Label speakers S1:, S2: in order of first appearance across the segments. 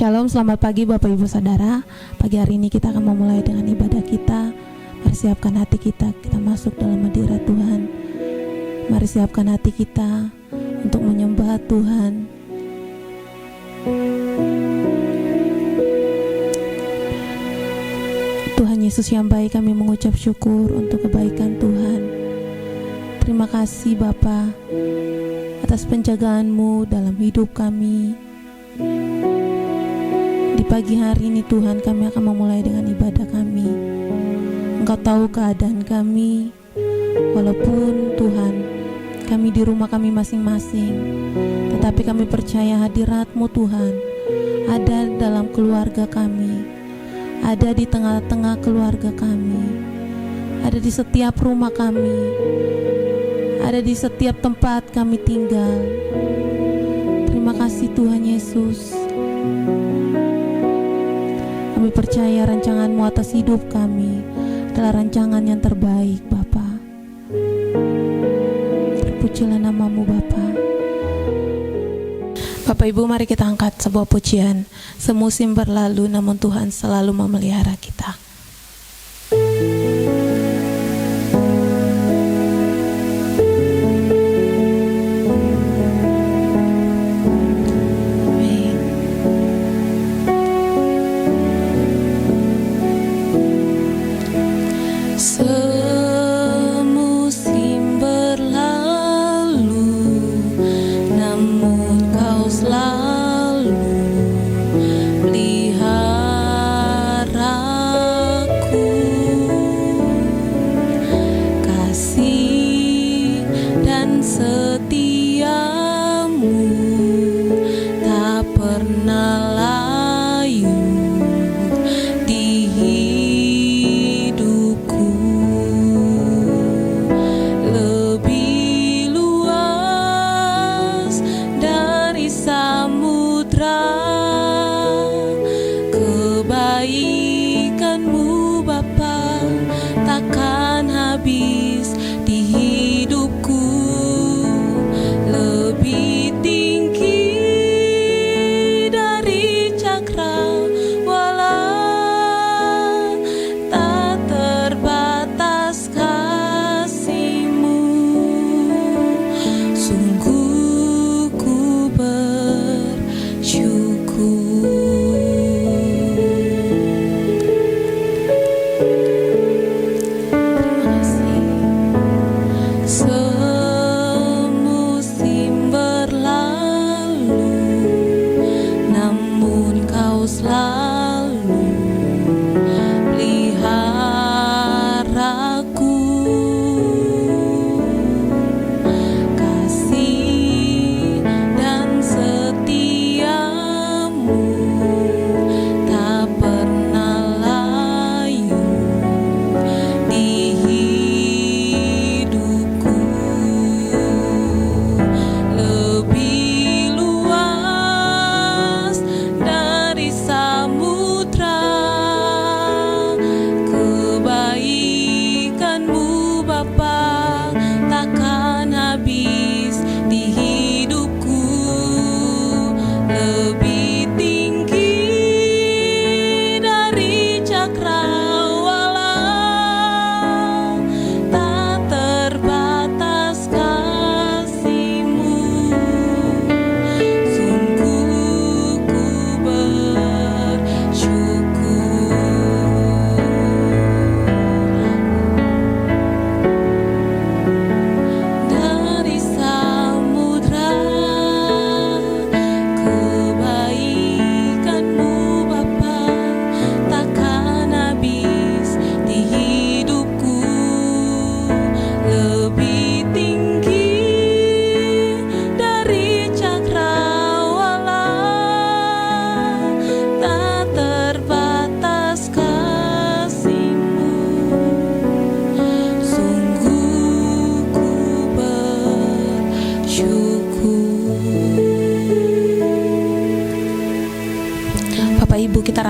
S1: Shalom, selamat pagi Bapak Ibu Saudara. Pagi hari ini kita akan memulai dengan ibadah kita. Mari siapkan hati kita masuk dalam hadirat Tuhan. Mari siapkan hati kita untuk menyembah Tuhan. Tuhan Yesus yang baik, kami mengucap syukur untuk kebaikan Tuhan. Terima kasih Bapa atas penjagaan-Mu dalam hidup kami. Di pagi hari ini Tuhan, kami akan memulai dengan ibadah kami. Engkau tahu keadaan kami, walaupun Tuhan kami di rumah kami masing-masing, tetapi kami percaya hadirat-Mu Tuhan ada dalam keluarga kami, ada di tengah-tengah keluarga kami, ada di setiap rumah kami, ada di setiap tempat kami tinggal. Terima kasih Tuhan Yesus. Kami percaya rancangan-Mu atas hidup kami adalah rancangan yang terbaik Bapa. Terpujilah nama-Mu Bapa. Bapak Ibu, mari kita angkat sebuah pujian. Semusim berlalu namun Tuhan selalu memelihara kita.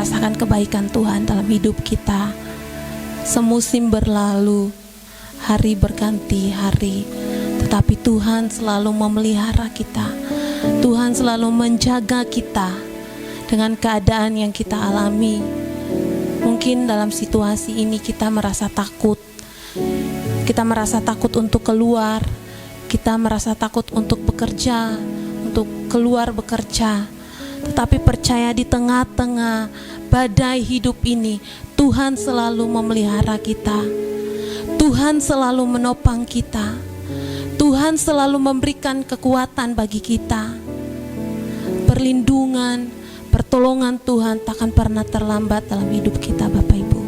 S1: Rasakan kebaikan Tuhan dalam hidup kita. Semusim berlalu, hari berganti hari, tetapi Tuhan selalu memelihara kita. Tuhan selalu menjaga kita. dengan keadaan yang kita alami. Mungkin dalam situasi ini kita merasa takut. Kita merasa takut untuk keluar. Kita merasa takut untuk bekerja, untuk keluar bekerja. Tetapi percaya di tengah-tengah badai hidup ini, Tuhan selalu memelihara kita. Tuhan selalu menopang kita. Tuhan selalu memberikan kekuatan bagi kita. Perlindungan, pertolongan Tuhan tak akan pernah terlambat dalam hidup kita, Bapak Ibu.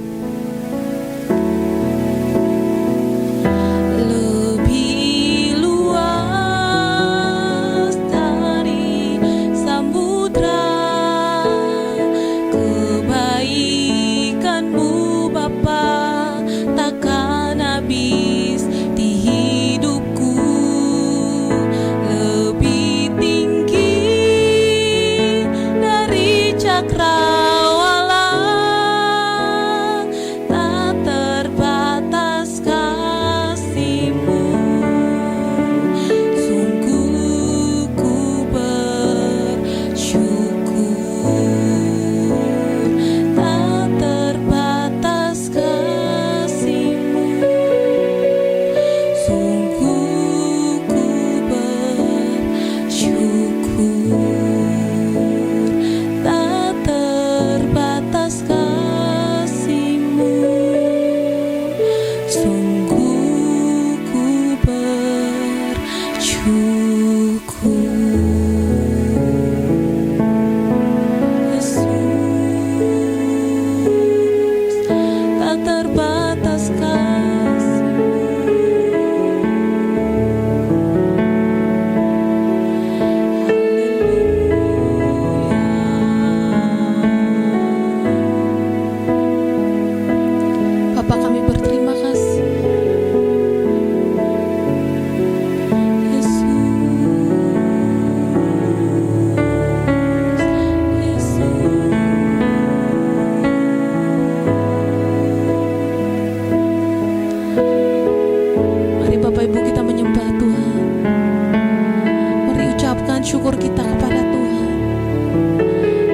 S1: Syukur kita kepada Tuhan.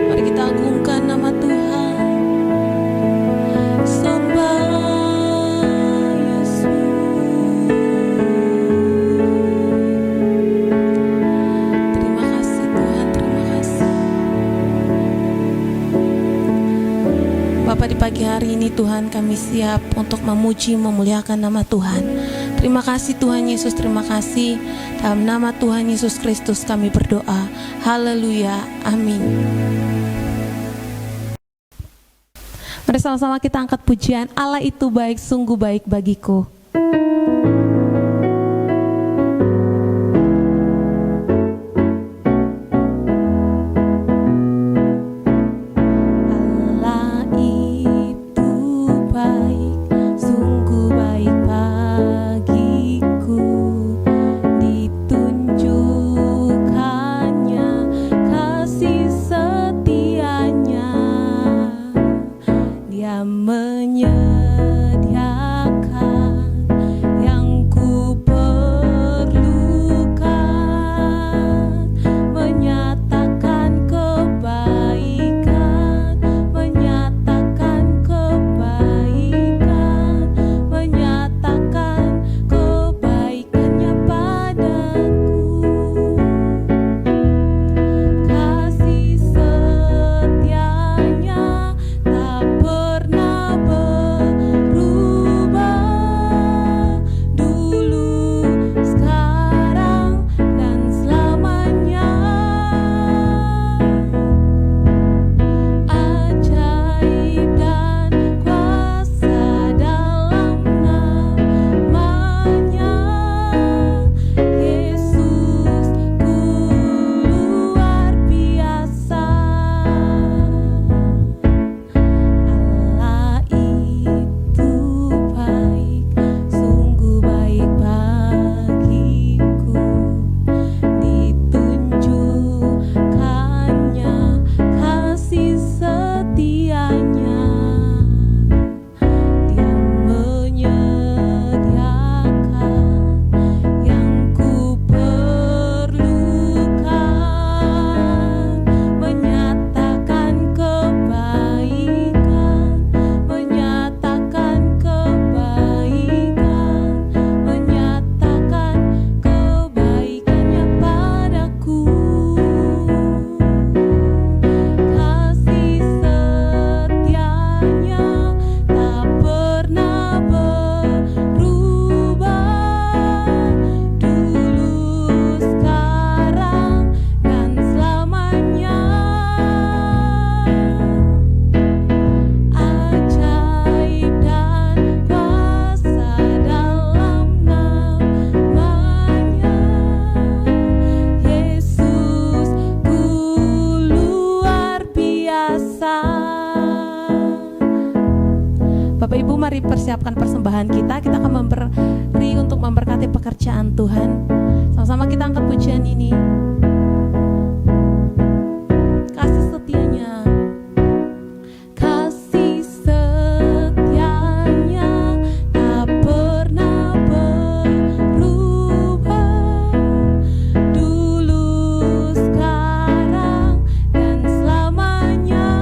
S1: Mari kita agungkan nama Tuhan. Sembah Yesus. Terima kasih Tuhan, terima kasih. Bapa, di pagi hari ini Tuhan, kami siap untuk memuji, memuliakan nama Tuhan. Terima kasih Tuhan Yesus, terima kasih. Dalam nama Tuhan Yesus Kristus kami berdoa. Haleluya, amin. Mari sama-sama kita angkat pujian. Allah itu baik, sungguh baik bagiku.
S2: Menyediakan
S1: persiapkan persembahan kita akan memberi untuk memberkati pekerjaan Tuhan. Sama-sama kita angkat pujian ini. Kasih setianya, kasih setianya tak pernah berubah, dulu, sekarang, dan selamanya.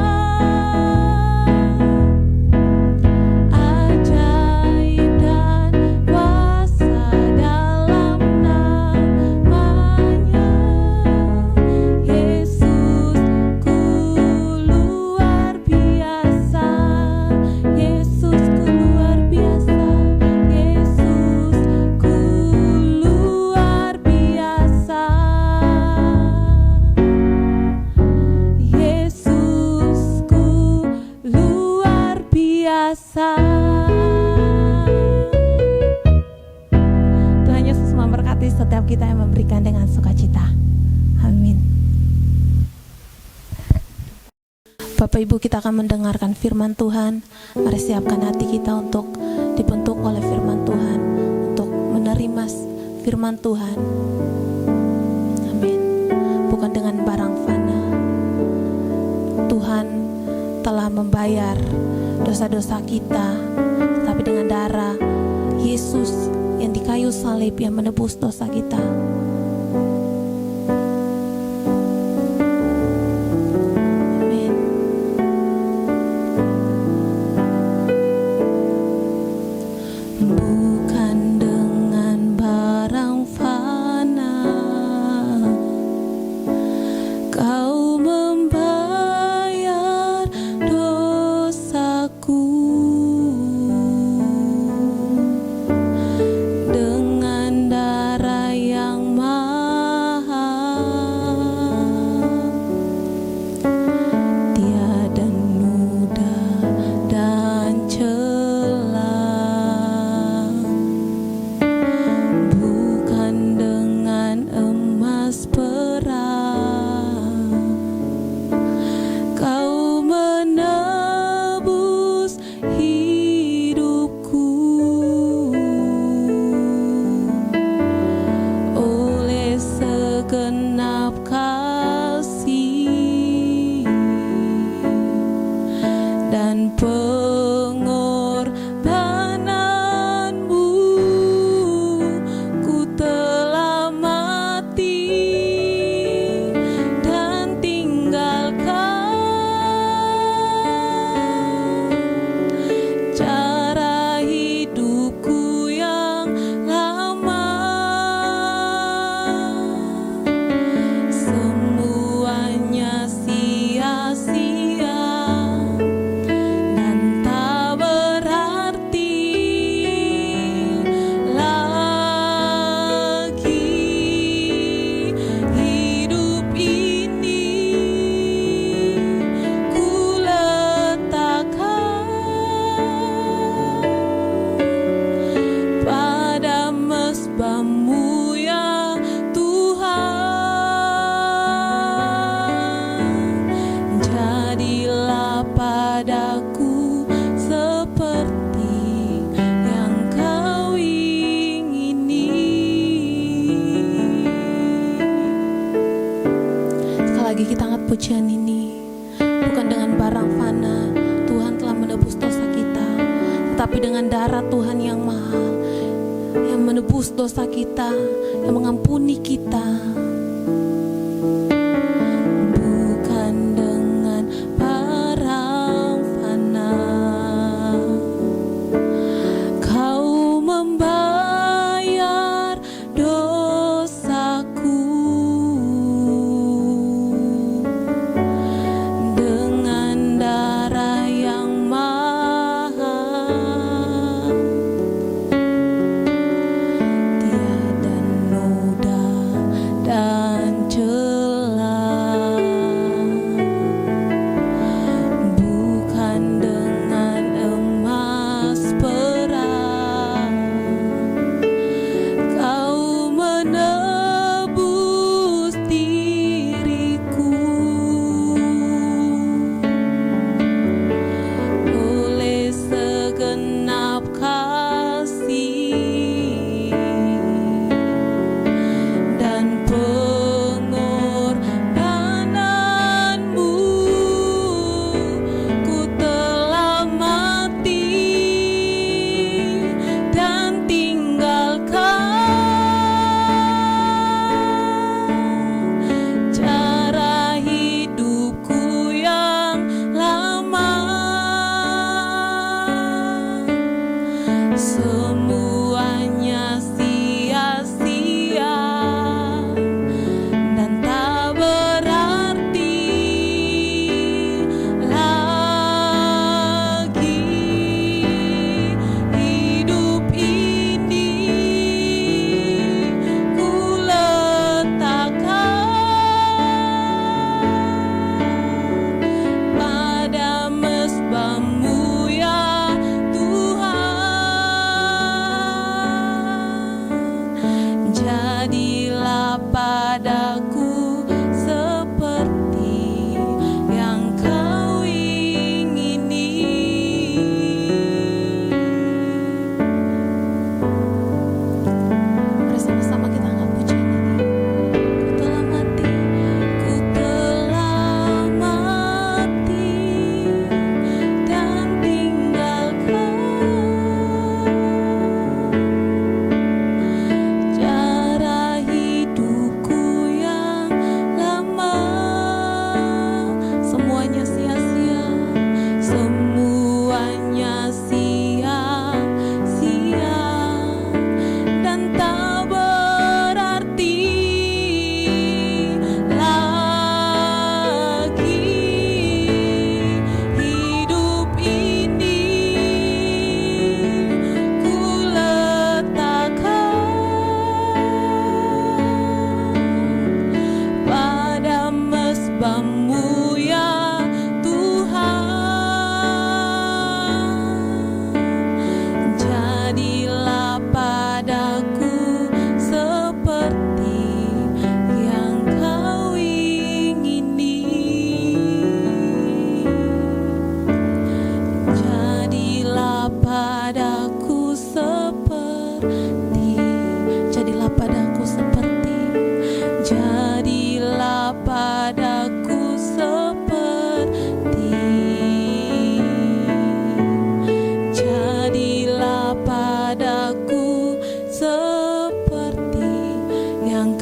S1: Ajaib dan kuasa dalam namanya, Yesusku luar biasa, Yesusku luar biasa, Yesusku luar biasa, Yesusku luar biasa. Tuhan Yesus memberkati setiap kita yang memberikan dengan sukacita. Amin. Bapak Ibu, kita akan mendengarkan firman Tuhan. Mari siapkan hati kita untuk dibentuk oleh firman Tuhan, untuk menerima firman Tuhan. Amin. Bukan dengan barang fana. Tuhan telah membayar dosa-dosa kita, tetapi dengan darah Yesus yang di kayu salib yang menebus dosa kita. Amin. Bukan dengan barang fana Kau membayar dosaku, dengan darah yang mahal, tiada noda dan celah. Bukan dengan emas perak Kau menebus hidupku, oleh segenap kasih dan pengorbananmu, ku telah mati dan tinggalkan cara hidupku yang lama. Semuanya sia-sia dan tak berarti lagi. Hidup ini ku letakkan pada mezbah-Mu ya Tuhan. Jadilah padaku seperti yang Kau ingini. Sekali lagi kita angkat pujian ini. Bukan dengan barang fana Tuhan telah menebus dosa kita, tetapi dengan darah Tuhan yang mahal, yang menebus dosa kita, yang mengampuni kita. Bukan dengan barang fana Kau membayar dosaku, dengan darah yang mahal, tiada noda dan celah. Bukan dengan emas perak Kau menebus diriku, oleh segenap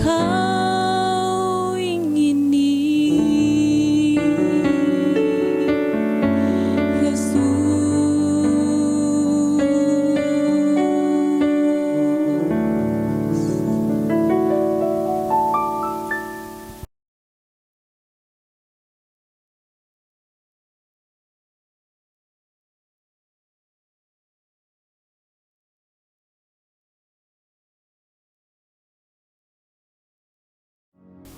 S1: Kau ingini,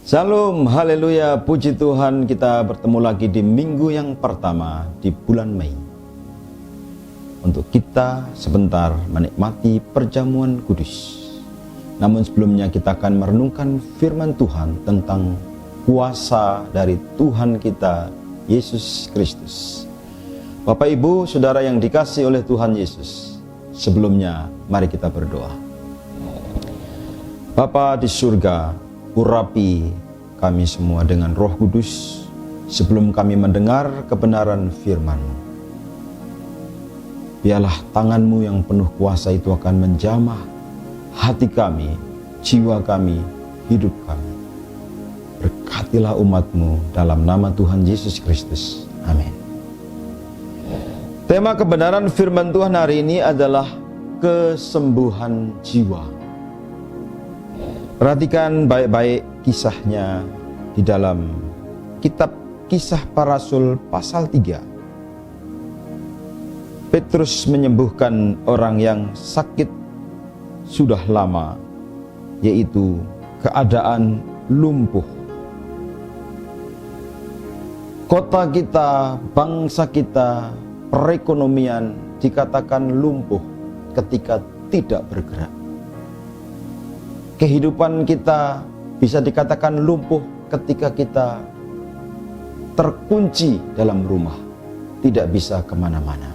S2: Shalom, haleluya, puji Tuhan, kita bertemu lagi di minggu yang pertama di bulan Mei. Untuk kita sebentar menikmati perjamuan kudus. Namun sebelumnya kita akan merenungkan firman Tuhan tentang kuasa dari Tuhan kita, Yesus Kristus. Bapak, Ibu, Saudara yang dikasihi oleh Tuhan Yesus, sebelumnya mari kita berdoa. Bapa di surga, urapi kami semua dengan Roh Kudus sebelum kami mendengar kebenaran firman-Mu. Biarlah tangan-Mu yang penuh kuasa itu akan menjamah hati kami, jiwa kami, hidup kami. Berkatilah umat-Mu dalam nama Tuhan Yesus Kristus. Amin. Tema kebenaran firman Tuhan hari ini adalah kesembuhan jiwa. Perhatikan baik-baik kisahnya di dalam kitab Kisah Para Rasul pasal 3. Petrus menyembuhkan orang yang sakit sudah lama, yaitu keadaan lumpuh. Kota kita, bangsa kita, perekonomian dikatakan lumpuh ketika tidak bergerak. Kehidupan kita bisa dikatakan lumpuh ketika kita terkunci dalam rumah, tidak bisa kemana-mana.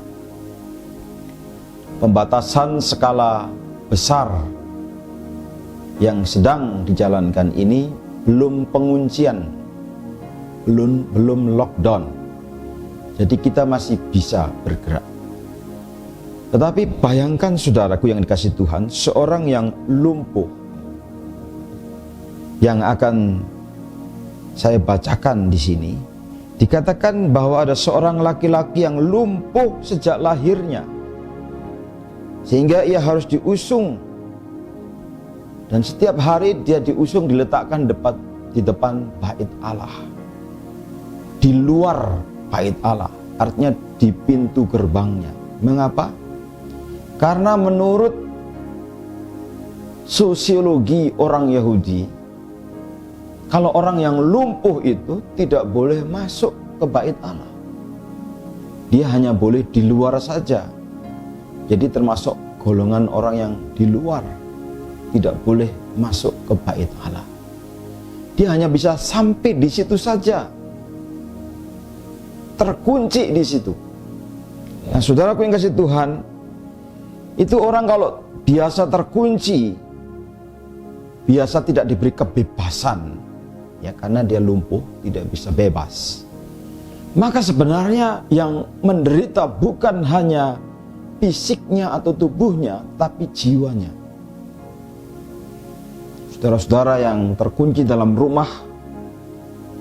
S2: Pembatasan skala besar yang sedang dijalankan ini belum penguncian, belum lockdown. Jadi kita masih bisa bergerak. Tetapi bayangkan saudaraku yang dikasihi Tuhan, seorang yang lumpuh, yang akan saya bacakan di sini, dikatakan bahwa ada seorang laki-laki yang lumpuh sejak lahirnya, sehingga ia harus diusung, dan setiap hari dia diusung, diletakkan di depan bait Allah, di luar bait Allah, artinya di pintu gerbangnya. Mengapa? Karena menurut sosiologi orang Yahudi, kalau orang yang lumpuh itu tidak boleh masuk ke bait Allah. Dia hanya boleh di luar saja. Jadi termasuk golongan orang yang di luar, tidak boleh masuk ke bait Allah. Dia hanya bisa sampai di situ saja, terkunci di situ. Nah, saudaraku yang kasih Tuhan, itu orang kalau biasa terkunci, biasa tidak diberi kebebasan, ya, karena dia lumpuh, tidak bisa bebas. Maka sebenarnya yang menderita bukan hanya fisiknya atau tubuhnya, tapi jiwanya. Saudara-saudara yang terkunci dalam rumah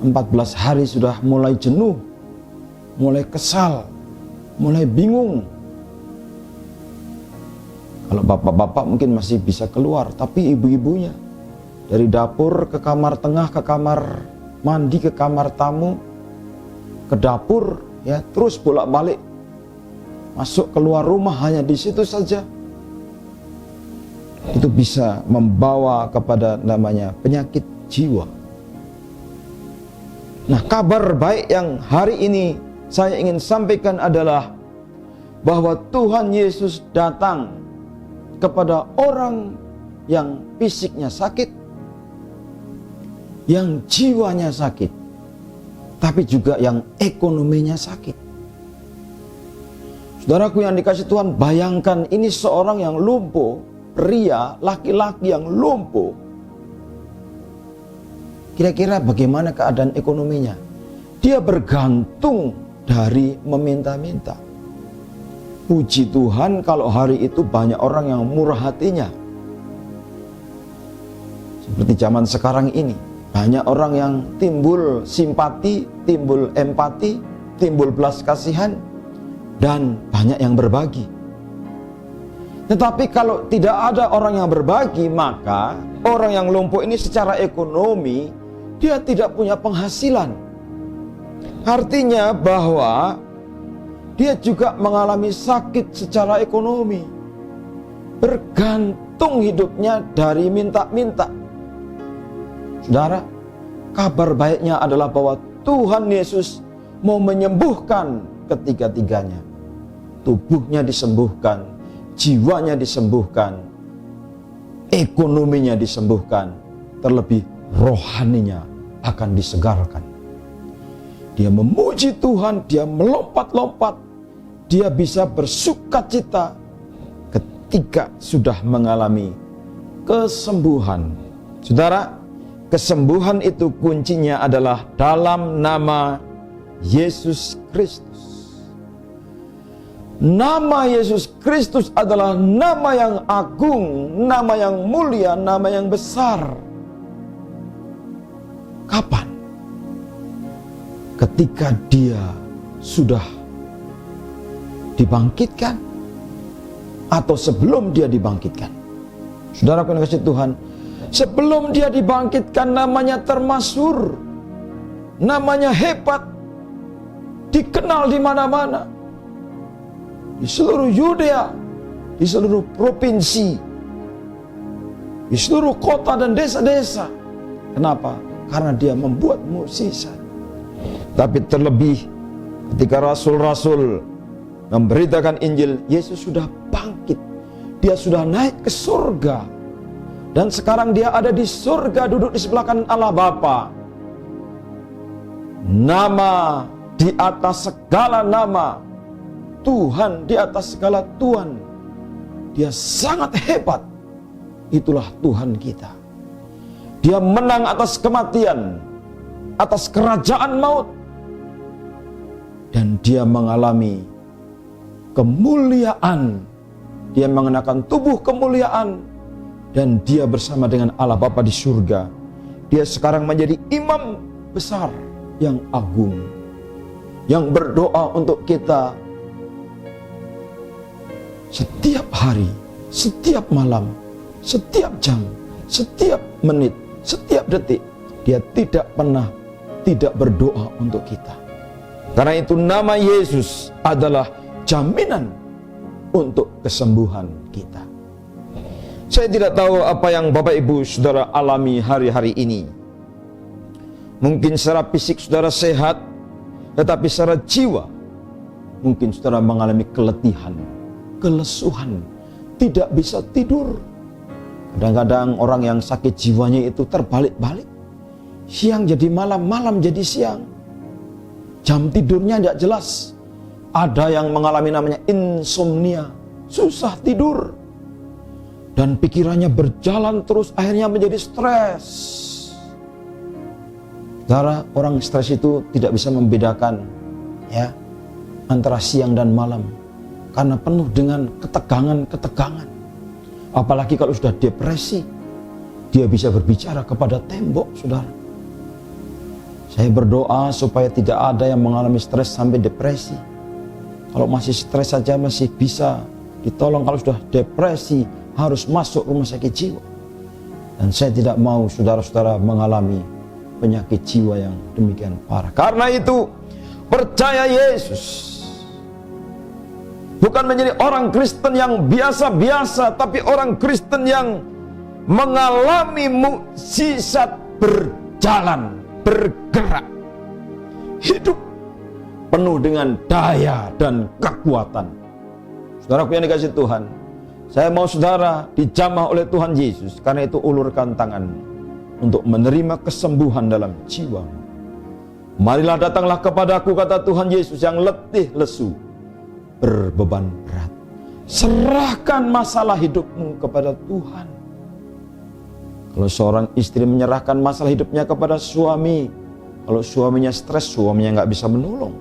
S2: 14 hari sudah mulai jenuh, mulai kesal, mulai bingung. Kalau bapak-bapak mungkin masih bisa keluar, tapi ibu-ibunya dari dapur ke kamar tengah, ke kamar mandi, ke kamar tamu, ke dapur, ya, terus bolak-balik, masuk keluar rumah hanya di situ saja. Itu bisa membawa kepada namanya penyakit jiwa. Nah, kabar baik yang hari ini saya ingin sampaikan adalah bahwa Tuhan Yesus datang kepada orang yang fisiknya sakit, yang jiwanya sakit, tapi juga yang ekonominya sakit. Saudaraku yang dikasihi Tuhan, bayangkan ini seorang yang lumpuh, pria, laki-laki yang lumpuh. Kira-kira bagaimana keadaan ekonominya? Dia bergantung dari meminta-minta. Puji Tuhan kalau hari itu banyak orang yang murah hatinya. Seperti zaman sekarang ini, banyak orang yang timbul simpati, timbul empati, timbul belas kasihan, dan banyak yang berbagi. Tetapi kalau tidak ada orang yang berbagi, maka orang yang lumpuh ini secara ekonomi, dia tidak punya penghasilan. Artinya bahwa dia juga mengalami sakit secara ekonomi. Bergantung hidupnya dari minta-minta. Saudara, kabar baiknya adalah bahwa Tuhan Yesus mau menyembuhkan ketiga-tiganya. Tubuhnya disembuhkan, jiwanya disembuhkan, ekonominya disembuhkan, terlebih rohaninya akan disegarkan. Dia memuji Tuhan, dia melompat-lompat, dia bisa bersukacita ketika sudah mengalami kesembuhan. Saudara, kesembuhan itu kuncinya adalah dalam nama Yesus Kristus. Nama Yesus Kristus adalah nama yang agung, nama yang mulia, nama yang besar. Kapan? Ketika dia sudah dibangkitkan atau sebelum dia dibangkitkan. Saudara yang kasih Tuhan, sebelum dia dibangkitkan namanya termasyhur, namanya hebat, dikenal di mana-mana, di seluruh Yudea, di seluruh provinsi, di seluruh kota dan desa-desa. Kenapa? Karena dia membuat mukjizat. Tapi terlebih ketika rasul-rasul memberitakan Injil, Yesus sudah bangkit, dia sudah naik ke surga, dan sekarang dia ada di surga, duduk di sebelah kanan Allah Bapa. Nama di atas segala nama, Tuhan di atas segala Tuhan. Dia sangat hebat. Itulah Tuhan kita. Dia menang atas kematian, atas kerajaan maut, dan dia mengalami kemuliaan. Dia mengenakan tubuh kemuliaan, dan dia bersama dengan Allah Bapa di surga. Dia sekarang menjadi imam besar yang agung, yang berdoa untuk kita setiap hari, setiap malam, setiap jam, setiap menit, setiap detik. Dia tidak pernah tidak berdoa untuk kita. Karena itu nama Yesus adalah jaminan untuk kesembuhan kita. Saya tidak tahu apa yang Bapak Ibu Saudara alami hari-hari ini. Mungkin secara fisik saudara sehat, tetapi secara jiwa mungkin saudara mengalami keletihan, kelesuhan, tidak bisa tidur. Kadang-kadang orang yang sakit jiwanya itu terbalik-balik. Siang jadi malam, malam jadi siang. Jam tidurnya tidak jelas. Ada yang mengalami namanya insomnia, susah tidur. Dan pikirannya berjalan terus, akhirnya menjadi stres. Karena orang stres itu tidak bisa membedakan ya antara siang dan malam. Karena penuh dengan ketegangan-ketegangan. Apalagi kalau sudah depresi, dia bisa berbicara kepada tembok, saudara. Saya berdoa supaya tidak ada yang mengalami stres sampai depresi. Kalau masih stres saja masih bisa ditolong. Kalau sudah depresi harus masuk rumah sakit jiwa. Dan saya tidak mau saudara-saudara mengalami penyakit jiwa yang demikian parah. Karena itu percaya Yesus. Bukan menjadi orang Kristen yang biasa-biasa, tapi orang Kristen yang mengalami mukjizat berjalan, bergerak, hidup penuh dengan daya dan kekuatan. Saudaraku yang dikasihi Tuhan, saya mau saudara dijamah oleh Tuhan Yesus. Karena itu ulurkan tanganmu untuk menerima kesembuhan dalam jiwamu. Marilah datanglah kepadaku, kata Tuhan Yesus, yang letih lesu, berbeban berat. Serahkan masalah hidupmu kepada Tuhan. Kalau seorang istri menyerahkan masalah hidupnya kepada suami, kalau suaminya stres, suaminya nggak bisa menolong.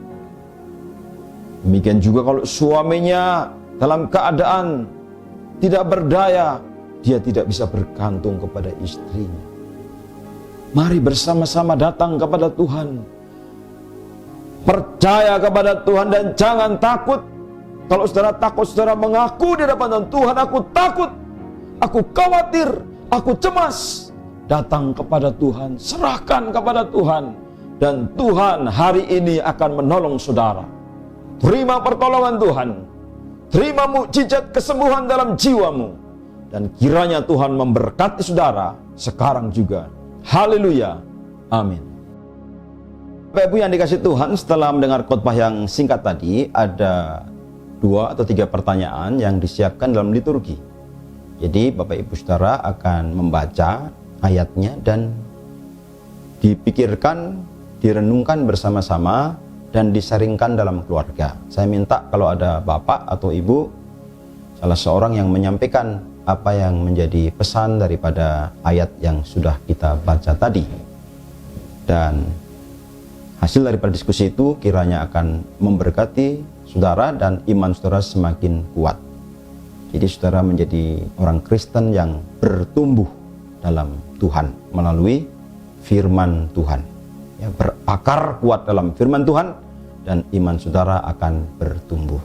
S2: Demikian juga kalau suaminya dalam keadaan tidak berdaya, dia tidak bisa bergantung kepada istrinya. Mari bersama-sama datang kepada Tuhan. Percaya kepada Tuhan dan jangan takut. Kalau saudara takut, saudara mengaku di depan Tuhan, aku takut, aku khawatir, aku cemas. Datang kepada Tuhan, serahkan kepada Tuhan. Dan Tuhan hari ini akan menolong saudara. Terima pertolongan Tuhan. Terima mukjizat kesembuhan dalam jiwamu. Dan kiranya Tuhan memberkati saudara sekarang juga. Haleluya. Amin. Bapak Ibu yang dikasih Tuhan, setelah mendengar khotbah yang singkat tadi, ada 2 atau 3 pertanyaan yang disiapkan dalam liturgi. Jadi Bapak Ibu Saudara akan membaca ayatnya dan dipikirkan, direnungkan bersama-sama dan disaringkan dalam keluarga. Saya minta kalau ada Bapak atau Ibu, salah seorang yang menyampaikan apa yang menjadi pesan daripada ayat yang sudah kita baca tadi. Dan hasil daripada diskusi itu kiranya akan memberkati saudara dan iman saudara semakin kuat. Jadi saudara menjadi orang Kristen yang bertumbuh dalam Tuhan melalui firman Tuhan. Ya, berakar kuat dalam firman Tuhan dan iman saudara akan bertumbuh.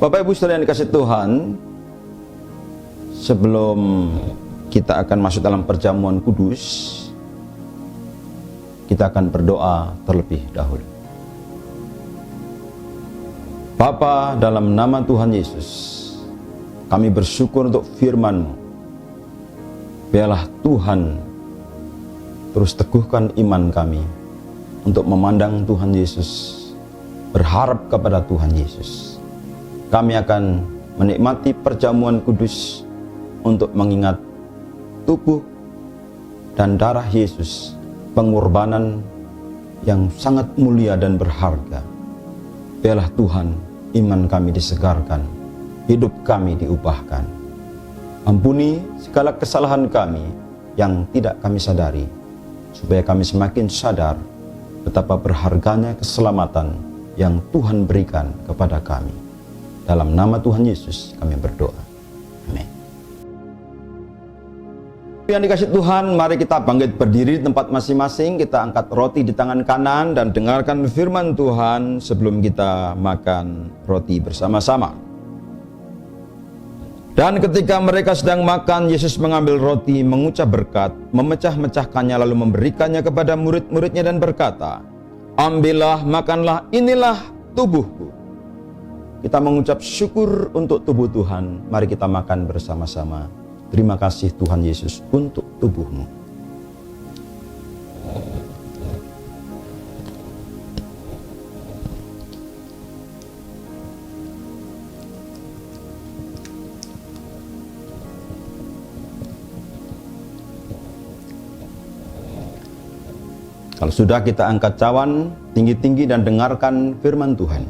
S2: Bapak Ibu Saudara yang dikasih Tuhan, sebelum kita akan masuk dalam perjamuan kudus, kita akan berdoa terlebih dahulu. Bapa, dalam nama Tuhan Yesus, kami bersyukur untuk firman-Mu. Biarlah Tuhan terus teguhkan iman kami untuk memandang Tuhan Yesus, berharap kepada Tuhan Yesus. Kami akan menikmati perjamuan kudus untuk mengingat tubuh dan darah Yesus, pengorbanan yang sangat mulia dan berharga. Biarlah Tuhan, iman kami disegarkan, hidup kami diubahkan. Ampuni segala kesalahan kami yang tidak kami sadari, supaya kami semakin sadar betapa berharganya keselamatan yang Tuhan berikan kepada kami. Dalam nama Tuhan Yesus kami berdoa. Amin. Yang dikasih Tuhan, mari kita bangkit berdiri di tempat masing-masing. Kita angkat roti di tangan kanan dan dengarkan firman Tuhan sebelum kita makan roti bersama-sama. Dan ketika mereka sedang makan, Yesus mengambil roti, mengucap berkat, memecah-mecahkannya lalu memberikannya kepada murid-muridnya dan berkata, "Ambillah, makanlah, inilah tubuhku." Kita mengucap syukur untuk tubuh Tuhan. Mari kita makan bersama-sama. Terima kasih Tuhan Yesus untuk tubuh-Mu. Kalau sudah, kita angkat cawan tinggi-tinggi dan dengarkan firman Tuhan.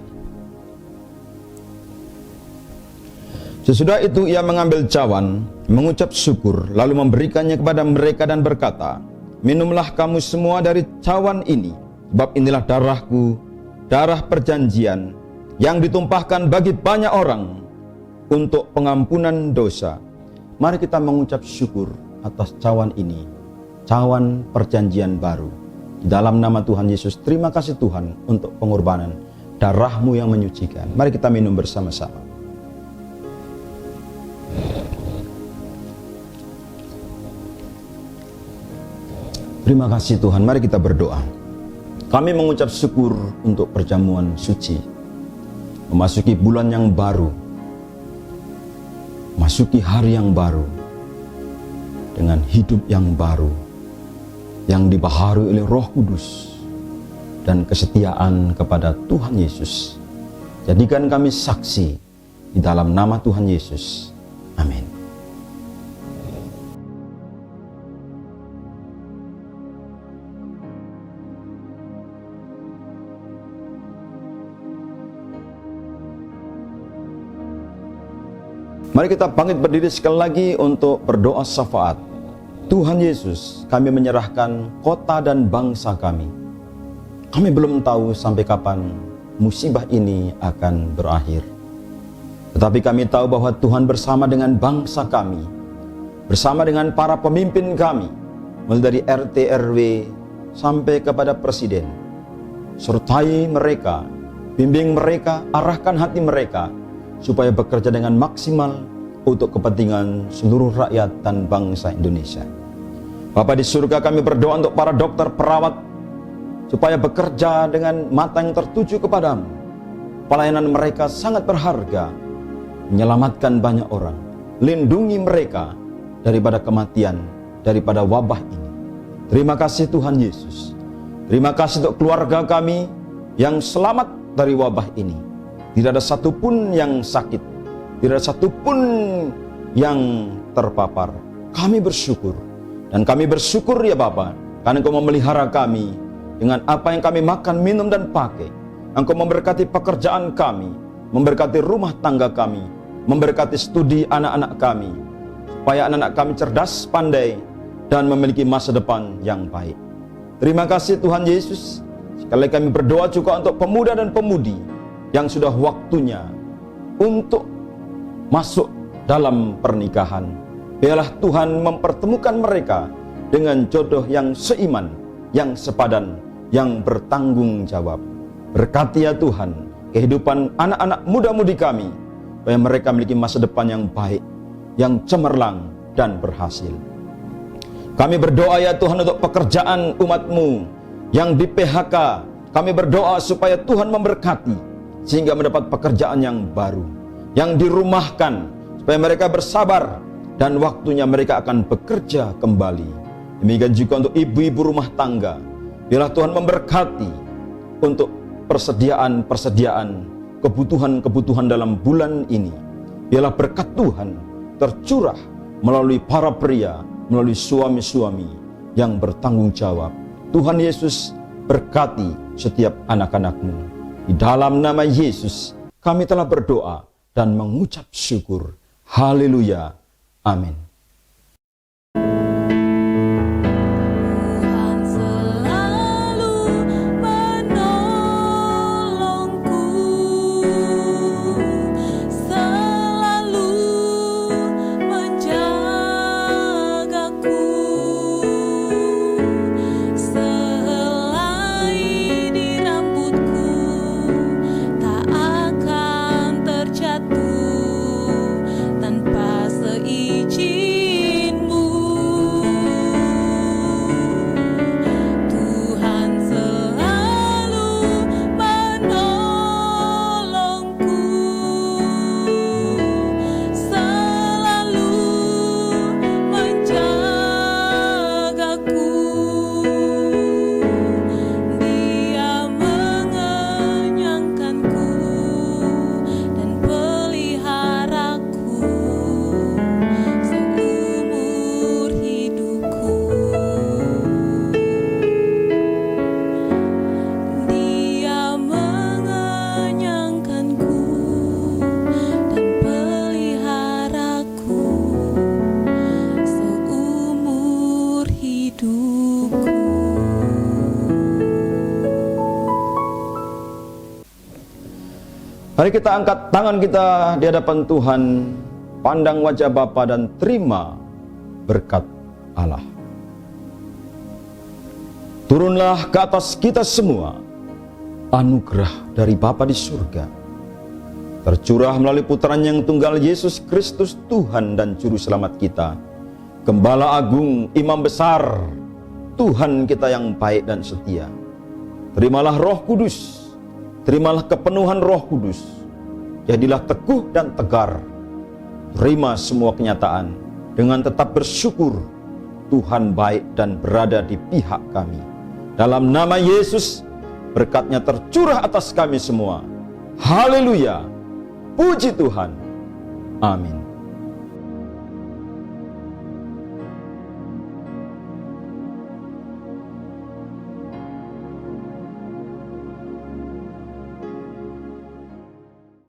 S2: Sesudah itu ia mengambil cawan, mengucap syukur, lalu memberikannya kepada mereka dan berkata, "Minumlah kamu semua dari cawan ini, sebab inilah darahku, darah perjanjian, yang ditumpahkan bagi banyak orang untuk pengampunan dosa." Mari kita mengucap syukur atas cawan ini, cawan perjanjian baru. Di dalam nama Tuhan Yesus, terima kasih Tuhan untuk pengorbanan darah-Mu yang menyucikan. Mari kita minum bersama-sama. Terima kasih Tuhan, mari kita berdoa. Kami mengucap syukur untuk perjamuan suci, memasuki bulan yang baru, memasuki hari yang baru, dengan hidup yang baru, yang dibaharui oleh Roh Kudus, dan kesetiaan kepada Tuhan Yesus. Jadikan kami saksi di dalam nama Tuhan Yesus. Amin. Mari kita bangkit berdiri sekali lagi untuk berdoa syafaat. Tuhan Yesus, kami menyerahkan kota dan bangsa kami. Kami belum tahu sampai kapan musibah ini akan berakhir. Tetapi kami tahu bahwa Tuhan bersama dengan bangsa kami, bersama dengan para pemimpin kami, mulai dari RT RW sampai kepada presiden. Sertai mereka, bimbing mereka, arahkan hati mereka, supaya bekerja dengan maksimal untuk kepentingan seluruh rakyat dan bangsa Indonesia. Bapa di surga, kami berdoa untuk para dokter, perawat, supaya bekerja dengan mata yang tertuju kepadamu. Pelayanan mereka sangat berharga, menyelamatkan banyak orang. Lindungi mereka daripada kematian, daripada wabah ini. Terima kasih Tuhan Yesus. Terima kasih untuk keluarga kami yang selamat dari wabah ini. Tidak ada satupun yang sakit, tidak ada satupun yang terpapar. Kami bersyukur, dan kami bersyukur ya Bapa, karena Engkau memelihara kami dengan apa yang kami makan, minum, dan pakai. Engkau memberkati pekerjaan kami, memberkati rumah tangga kami, memberkati studi anak-anak kami, supaya anak-anak kami cerdas, pandai, dan memiliki masa depan yang baik. Terima kasih Tuhan Yesus. Sekali lagi kami berdoa juga untuk pemuda dan pemudi yang sudah waktunya untuk masuk dalam pernikahan. Biarlah Tuhan mempertemukan mereka dengan jodoh yang seiman, yang sepadan, yang bertanggung jawab. Berkati ya Tuhan kehidupan anak-anak muda-mudi kami, supaya mereka memiliki masa depan yang baik, yang cemerlang dan berhasil. Kami berdoa ya Tuhan untuk pekerjaan umat-Mu yang di PHK. Kami berdoa supaya Tuhan memberkati, sehingga mendapat pekerjaan yang baru, yang dirumahkan, supaya mereka bersabar dan waktunya mereka akan bekerja kembali. Demikian juga untuk ibu-ibu rumah tangga. Biarlah Tuhan memberkati untuk persediaan kebutuhan-kebutuhan dalam bulan ini. Biarlah berkat Tuhan tercurah melalui para pria, melalui suami-suami yang bertanggung jawab. Tuhan Yesus berkati setiap anak-anak-Mu. Di dalam nama Yesus kami telah berdoa dan mengucap syukur. Haleluya. Amin.
S3: Tuhan selalu menolongku
S2: Mari kita angkat tangan kita di hadapan Tuhan, pandang wajah Bapa dan terima berkat Allah. Turunlah ke atas kita semua anugerah dari Bapa di surga, tercurah melalui putranya yang tunggal Yesus Kristus, Tuhan dan Juru Selamat kita, Gembala Agung, Imam Besar, Tuhan kita yang baik dan setia. Terimalah Roh Kudus, terimalah kepenuhan Roh Kudus, jadilah teguh dan tegar. Terima semua kenyataan dengan tetap bersyukur Tuhan baik dan berada di pihak kami. Dalam nama Yesus, berkat-Nya tercurah atas kami semua. Haleluya, puji Tuhan, amin.